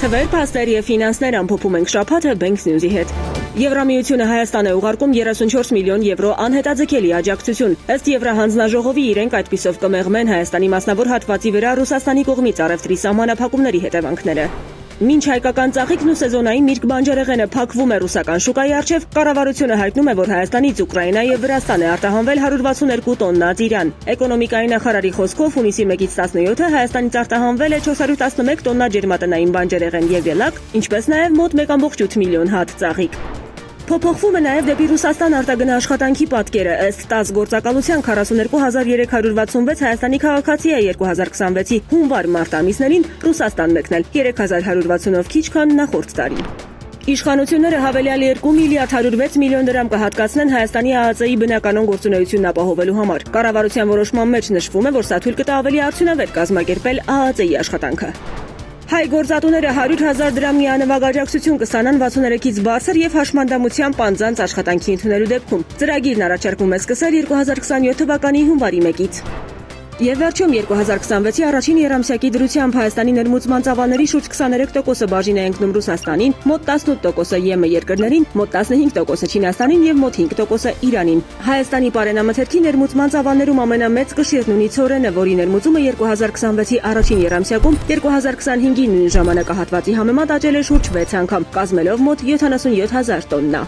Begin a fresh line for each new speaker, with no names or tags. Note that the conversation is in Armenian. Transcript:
Թվեր, փաստեր եւ ֆինանսներ ամփոփում ենք շաբաթը Bank News-ի հետ։ Եվրամիությունը Հայաստան է ուղարկում 34 միլիոն եվրո անհետաձգելի աջակցություն։ Ըստ Եվրահանձնաժողովի իրենք այդպիսով կմեղմեն Հայաստանի մասնավոր հատվածի վրա Ռուսաստանի կողմից առևտրի սահմանափակումների հետևանքները։ Մինչ հայկական ծաղիկն ու սեզոնային միրգ բանջարեղենը փակվում է ռուսական շուկայի առջև, կառավարությունը հայտնում է, որ Հայաստանից Ուկրաինա եւ Վրաստան է արտահանվել 162 տոննա ծիրան։ Էկոնոմիկայի նախարարի խոսքով հունիսի 1-ից 17-ը Հայաստանից արտահանվել է 411 տոննա ջերմատնային բանջարեղեն եւ ելակ, ինչպես նաեւ մոտ 1.8 միլիոն հատ ծաղիկ։ Փոփոխվում է նաև դեպի Ռուսաստան արտագնա աշխատանքի պատկերը, ըստ ՏԱՍՍ գործակալության 42366 Հայաստանի քաղաքացի է 2026-ի հունվար-մարտ ամիսներին Ռուսաստան մեկնել, 3160-ով քիչ քան նախորդ տարի։ Իշխանությունները հավելյալ 2 միլիարդ 106 միլիոն դրամ կհատկացնեն Հայաստանի ԱԱԾ-ի բնականոն գործունեությունն ապահովելու համար։ Կառավարության որոշման մեջ նշվում է, որ սա թույլ կտա ավելի արդյունավետ կազմակերպել ԱԱԾ-ի աշխատանքը։ Հայ գործատուները 100,000 դրամի անվագ աջակցություն կստանան 63-ից բարձր եւ հաշմանդամությամբ անձանց աշխատանքի ընդունելու դեպքում։ Ծրագիրն առաջարկվում է սկսել 2027 թվականի հունվարի 1-ից։ Եվ վերջում 2026-ի առաջին երամսյակի դրությամբ Հայաստանի ներմուծման ծավալների շուրջ 23%-ը բաժին է ընկնում Ռուսաստանին, մոտ 18%-ը ԵՄ երկրներին, մոտ 15%-ը Չինաստանին եւ մոտ 5%-ը Իրանին։ Հայաստանի պարենամթերքի ներմուծման ծավալներում ամենամեծ կշիռն ունի Ցորենը, որի ներմուծումը 2026-ի առաջին երամսյակում 2025-ի նույն ժամանակահատվածի համեմատ աճել է շուրջ 6 անգամ, կազմելով մոտ 77,000 տոննա։